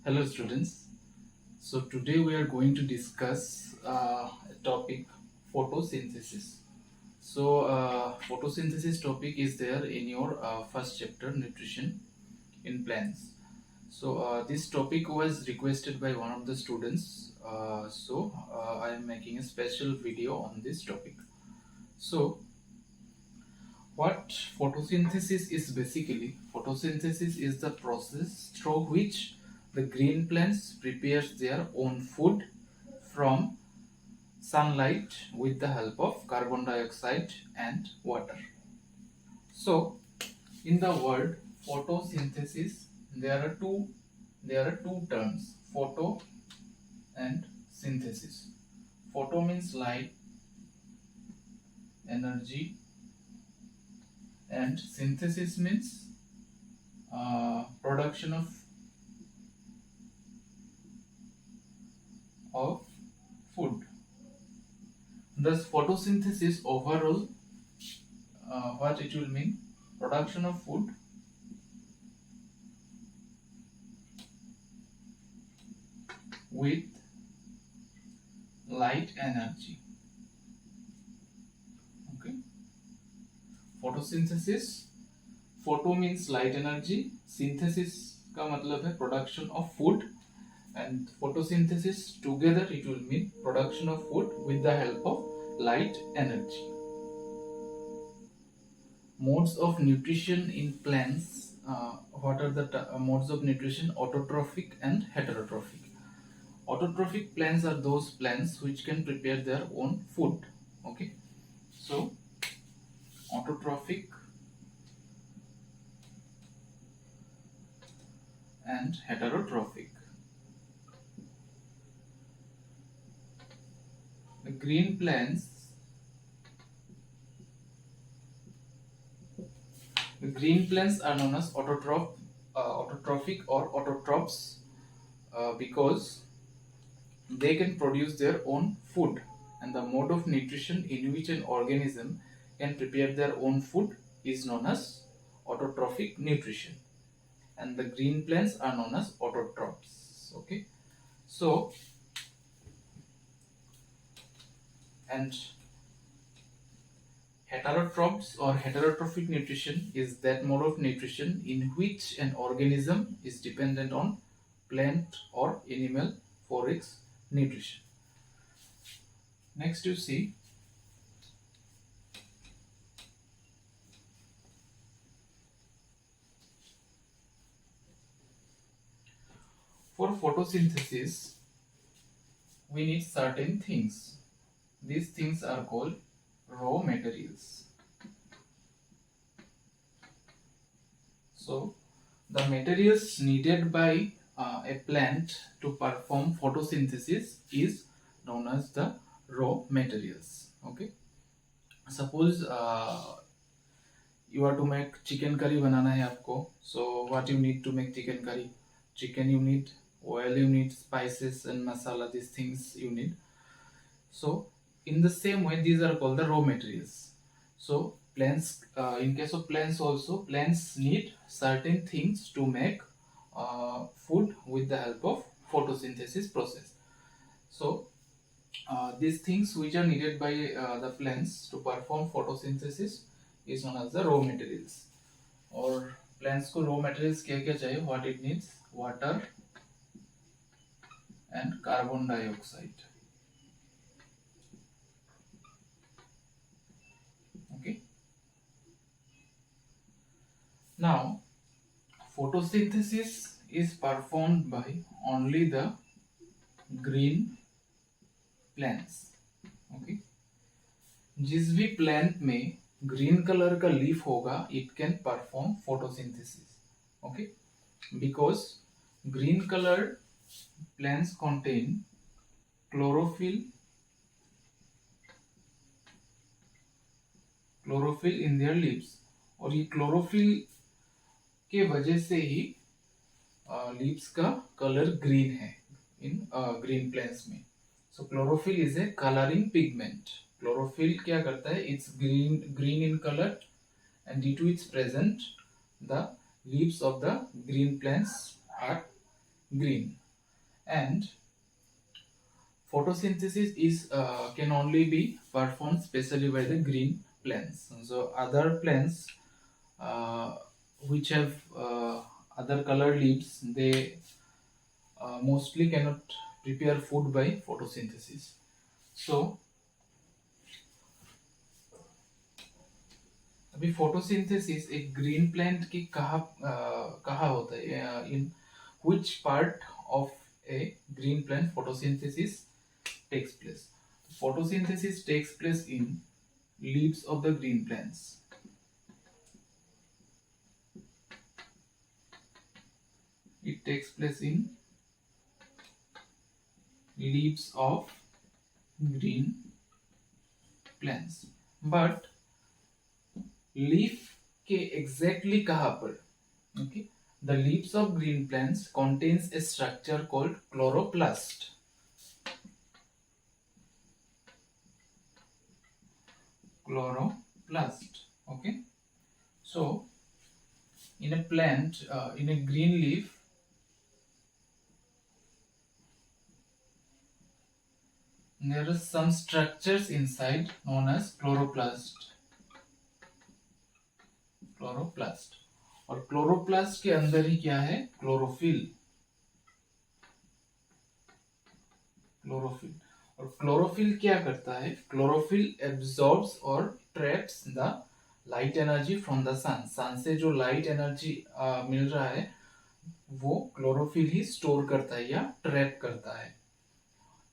Hello students. So today we are going to discuss a topic photosynthesis. So photosynthesis topic is there in your first chapter nutrition in plants. So this topic was requested by one of the students. I am making a special video on this topic. So what photosynthesis is basically, photosynthesis is the process through which the green plants prepares their own food from sunlight with the help of carbon dioxide and water. So in the word photosynthesis there are two terms, photo and synthesis. Photo means light, energy, and synthesis means production of food. Thus, photosynthesis overall, what it will mean? Production of food with light energy. Okay. Photosynthesis. Photo means light energy. Synthesis का मतलब है production of food, and photosynthesis together it will mean production of food with the help of light energy. Modes of nutrition in plants. What are the modes of nutrition? Autotrophic and heterotrophic. Autotrophic plants are those plants which can prepare their own food. Okay, so autotrophic and heterotrophic. The green plants are known as autotrophic or autotrophs because they can produce their own food, and the mode of nutrition in which an organism can prepare their own food is known as autotrophic nutrition, and the green plants are known as autotrophs. Okay, so and heterotrophs or heterotrophic nutrition is that mode of nutrition in which an organism is dependent on plant or animal for its nutrition. Next you see for photosynthesis we need certain things. These things are called raw materials. So the materials needed by a plant to perform photosynthesis is known as the raw materials. Okay, suppose you are to make chicken curry बनाना है आपको. So what you need to make chicken curry? Chicken you need, oil you need, spices and masala, these things you need. So in the same way these are called the raw materials. So plants, in case of plants also, plants need certain things to make food with the help of photosynthesis process. So these things which are needed by the plants to perform photosynthesis is known as the raw materials. और plants को raw materials क्या क्या चाहिए? What it needs? Water and carbon dioxide. Okay. Now, photosynthesis is performed by only the green plants. Okay. जिस भी plant में green colour का leaf होगा it can perform photosynthesis. Okay, because green colour plants contain chlorophyll in their leaves, और ये chlorophyll के वजह से ही लीव्स का कलर ग्रीन है इन ग्रीन प्लांट्स में. So chlorophyll is a colouring pigment. Chlorophyll क्या करता है? It's green in colour, and due to its present the leaves of the green plants are green. And photosynthesis is can only be performed specially by the green plants. So other plants which have other color leaves, they mostly cannot prepare food by photosynthesis. So अभी photosynthesis एक green plant की कहाँ होता है, in which part of a green plant photosynthesis takes place? Photosynthesis takes place in leaves of the green plants. It takes place in leaves of green plants. But leaf के exactly कहाँ पर? Okay, the leaves of green plants contains a structure called chloroplast. Chloroplast. Okay, so in a plant, in a green leaf, there are some structures inside known as chloroplast. Chloroplast. और chloroplast के अंदर ही क्या है? Chlorophyll. Chlorophyll. और chlorophyll क्या करता है? Chlorophyll absorbs और traps the light energy from the sun. Sun से जो लाइट एनर्जी मिल रहा है वो क्लोरोफिल ही स्टोर करता है या ट्रैप करता है.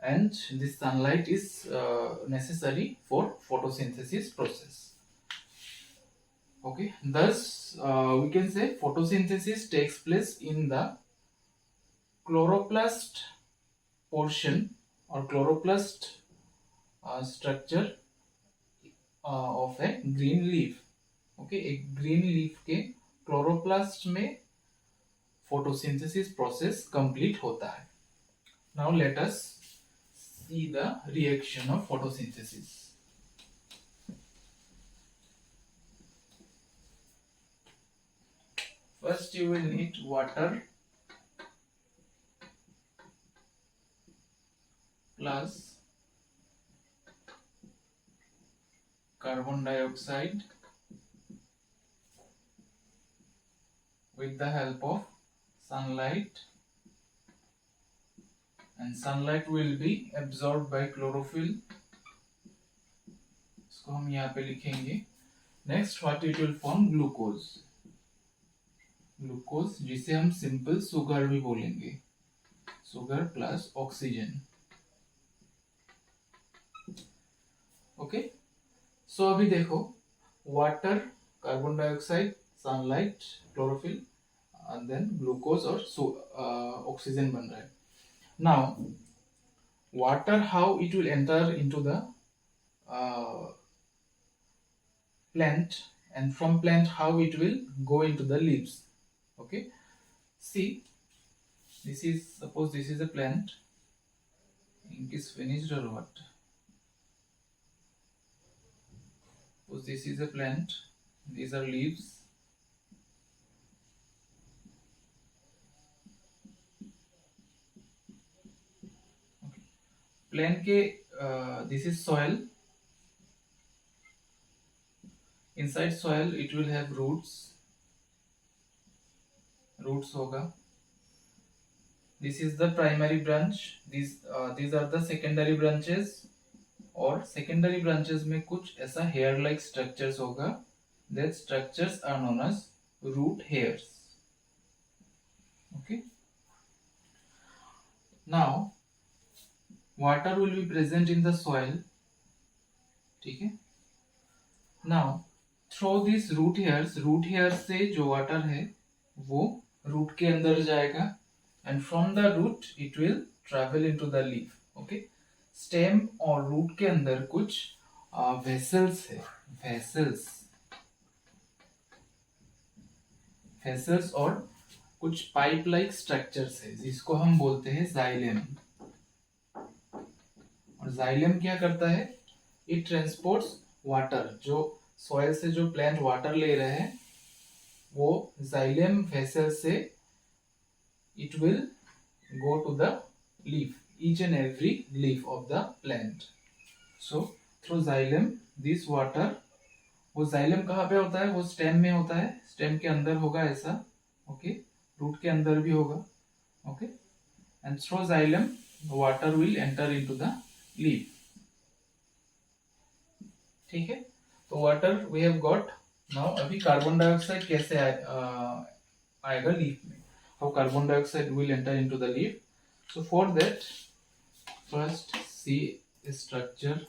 And this sunlight is necessary for photosynthesis process. Okay, thus we can say photosynthesis takes place in the chloroplast portion or chloroplast structure of a green leaf. Okay, एक green leaf के chloroplast में photosynthesis process complete होता है. Now let us see the reaction of photosynthesis. First you will need water plus carbon dioxide with the help of sunlight, and sunlight will be absorbed by chlorophyll. इसको हम यहाँ पे लिखेंगे. Next what it will form? Glucose. Glucose, जिसे हम simple sugar भी बोलेंगे. Sugar plus oxygen. Okay, so अभी देखो, water, carbon dioxide, sunlight, chlorophyll, then glucose और ऑक्सीजन बन रहा है. Now water, how it will enter into the plant, and from plant how it will go into the leaves. Okay, see, this is, suppose this is a plant. Ink is finished or what? Suppose this is a plant, these are leaves. Okay, plant के this is soil. Inside soil it will have roots. Roots होगा. This is the primary branch. These are the secondary branches. और secondary branches में कुछ ऐसा hair like structures होगा. That structures are known as root hairs. Okay. Now water will be present in the soil. ठीक है. Now through these root hairs से जो water है वो root के अंदर जाएगा, and from the root it will travel into the leaf. Okay, stem और root के अंदर कुछ vessels है. vessels और कुछ पाइप लाइक स्ट्रक्चर्स है जिसको हम बोलते हैं जाइलम. और जाइलम क्या करता है? It transports water. जो सॉइल से जो प्लांट वाटर ले रहे हैं वो जाइलम वेसल से it will go to the leaf, each and every leaf of the plant. So through xylem this water, वो xylem कहाँ पे होता है, वो स्टेम में होता है, स्टेम के अंदर होगा ऐसा, ओके, रूट के अंदर भी होगा, okay, and through xylem water will enter into the leaf. ठीक है, तो water we have got. Now अभी कार्बन डाइऑक्साइड कैसे आएगा लीफ में, how carbon dioxide will enter into the leaf. So for that first see structure,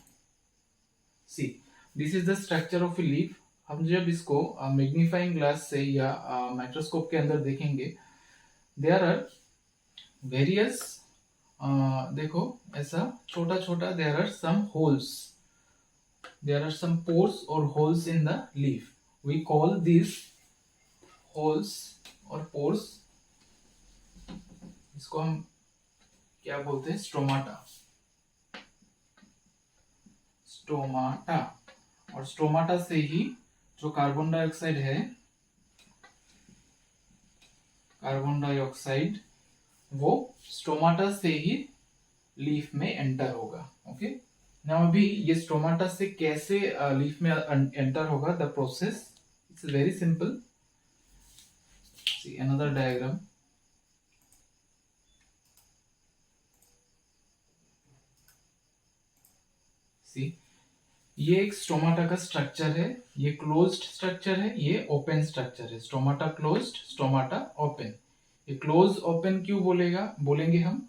see this is the structure of a leaf. हम जब इसको मैग्नीफाइंग ग्लास से या microscope के अंदर देखेंगे, देयर आर वेरियस, देखो ऐसा छोटा छोटा, there are some holes, there are some pores or holes in the leaf. We call these holes or pores, इसको हम क्या बोलते हैं, स्टोमाटा. स्टोमाटा, और स्टोमाटा से ही जो कार्बन डाइऑक्साइड है, कार्बन डाइऑक्साइड वो स्टोमाटा से ही लीफ में एंटर होगा. ओके, नाउ अभी ये स्टोमाटा से कैसे लीफ में एंटर होगा, the process it's very simple. See another diagram. See ये एक स्टोमाटा का स्ट्रक्चर है, ये क्लोज्ड स्ट्रक्चर है, ये ओपन स्ट्रक्चर है. Stomata closed, stomata open. ये क्लोज ओपन क्यों बोलेंगे हम,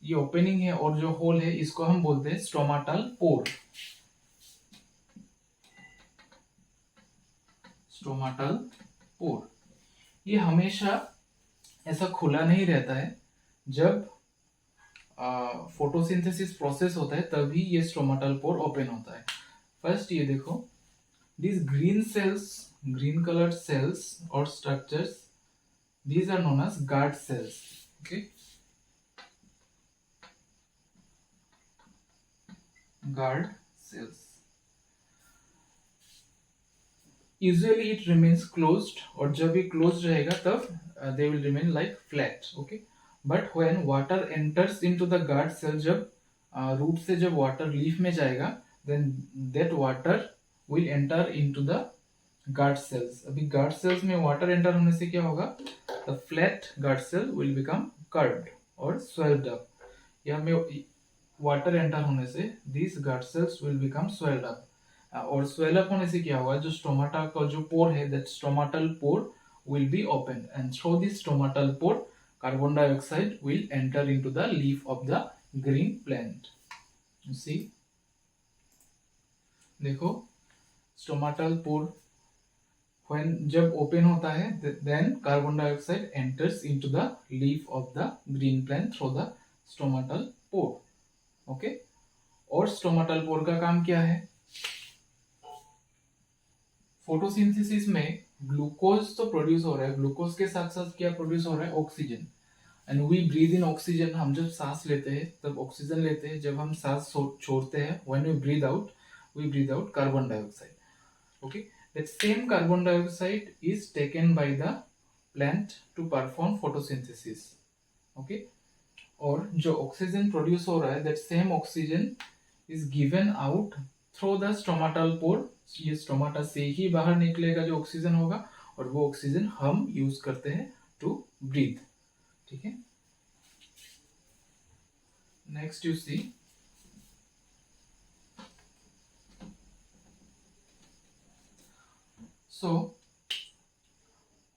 ये ओपनिंग है और जो होल है इसको हम बोलते हैं स्टोमाटल पोर. स्टोमाटल पोर ये हमेशा ऐसा खुला नहीं रहता है. जब फोटोसिंथेसिस प्रोसेस होता है तभी ये स्टोमाटल पोर ओपन होता है. फर्स्ट ये देखो, these green cells, green colored cells or structures, these are known as guard cells. Okay, guard cells. Usually it remains closed, और जब ये closed रहेगा तब they will remain like flat. Okay, but when water enters into the guard cell, जब root से जब water leaf में जाएगा, then that water will enter into the guard cells. अभी guard cells में water enter होने से क्या होगा, the flat guard cell will become curved or swelled up. या में water enter होने से these guard cells will become swelled up. और swell up होने से क्या होगा, जो स्टोमाटा का जो पोर है, that stomatal pore will be opened, and through this stomatal pore carbon dioxide will enter into the leaf of the green plant. You see, देखो stomatal pore when जब open होता है, then carbon dioxide enters into the leaf of the green plant through the stomatal pore. Okay, और stomatal pore का काम क्या है, photosynthesis में ग्लूकोज तो प्रोड्यूस हो रहा है, ग्लूकोज के साथ साथ क्या प्रोड्यूस हो रहा है, oxygen. And we breathe in oxygen. हम जब सांस लेते हैं तब ऑक्सीजन लेते हैं, जब हम सांस छोड़ते हैं, when we breathe out carbon dioxide. Okay, that same carbon dioxide is taken by the plant to perform photosynthesis. Okay, और जो ऑक्सीजन प्रोड्यूस हो रहा है, that same oxygen is given out through the stomatal pore. ये stomata से ही बाहर निकलेगा जो ऑक्सीजन होगा, और वो ऑक्सीजन हम यूज करते हैं टू ब्रीथ. ठीक है, नेक्स्ट यू सी, सो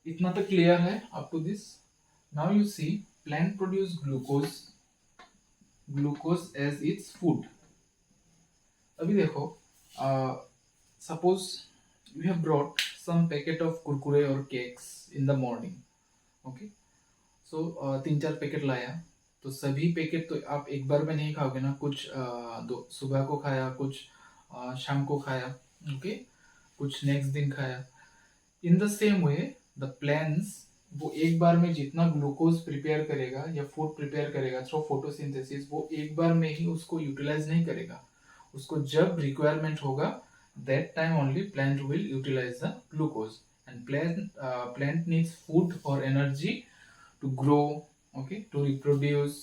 इतना तो क्लियर है up to this. Now you see, plant produce glucose as its food. अभी देखो, suppose you have brought some packet of kurkure or cakes in the morning. Okay, so 3-4 packet लाया, तो सभी packet तो आप एक बार में नहीं खाओगे ना. कुछ सुबह को खाया, कुछ शाम को खाया, ओके, कुछ नेक्स्ट दिन खाया. In the same way the plants, वो एक बार में जितना ग्लूकोज प्रिपेयर करेगा या फूड प्रिपेयर करेगा थ्रू फोटोसिंथेसिस, वो एक बार में ही उसको यूटिलाइज नहीं करेगा. उसको जब रिक्वायरमेंट होगा, that time only plant will utilize the glucose. And plant needs food or energy to grow, okay, to reproduce,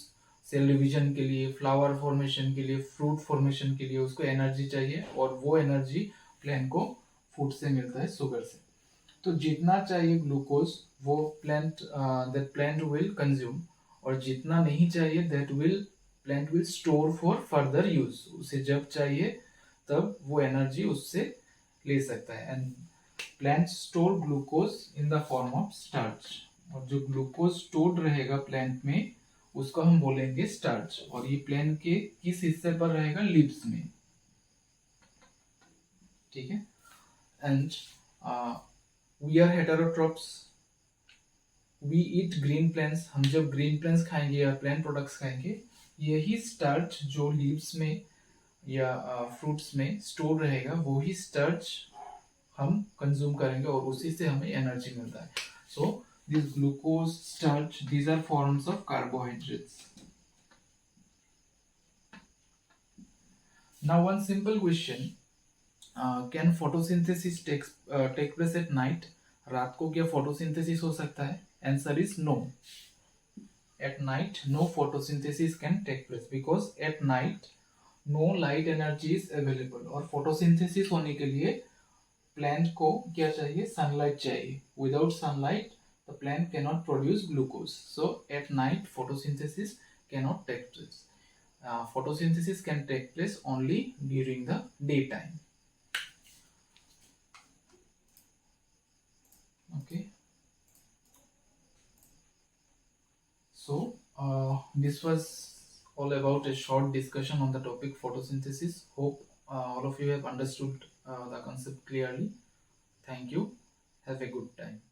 cell division के लिए, फ्लावर फॉर्मेशन के लिए, फ्रूट फॉर्मेशन के लिए उसको एनर्जी चाहिए, और वो एनर्जी प्लांट को फूड से मिलता है, शुगर से। तो जितना चाहिए ग्लूकोज वो दैट प्लांट विल कंज्यूम, और जितना नहीं चाहिए that will plant will store for further use. उसे जब चाहिए तब वो एनर्जी उससे ले सकता है। And plant store glucose in the form of starch, और जो ग्लूकोज स्टोर्ड रहेगा प्लांट में उसको हम बोलेंगे स्टार्च। और ये प्लांट के किस हिस्से पर रहेगा? लीव्स में, ठीक है। And we are heterotrophs, we eat green plants. हम जब ग्रीन प्लांट्स खाएंगे या प्लांट प्रोडक्ट्स खाएंगे, यही स्टार्च जो लीव्स में या फ्रूट्स में स्टोर रहेगा वही स्टार्च हम कंज्यूम करेंगे, और उसी से हमें एनर्जी मिलता है। So this glucose, starch, these are forms of carbohydrates. Now one simple question, can photosynthesis take place at night? रात को क्या photosynthesis हो सकता है? Answer is no. At night no photosynthesis can take place because at night no light energy is available. और photosynthesis होने के लिए प्लांट को क्या चाहिए? सनलाइट चाहिए। Without sunlight the plant cannot produce glucose. So at night photosynthesis cannot take place. Photosynthesis can take place only during the daytime. Okay. So this was all about a short discussion on the topic photosynthesis. Hope all of you have understood the concept clearly. Thank you. Have a good time.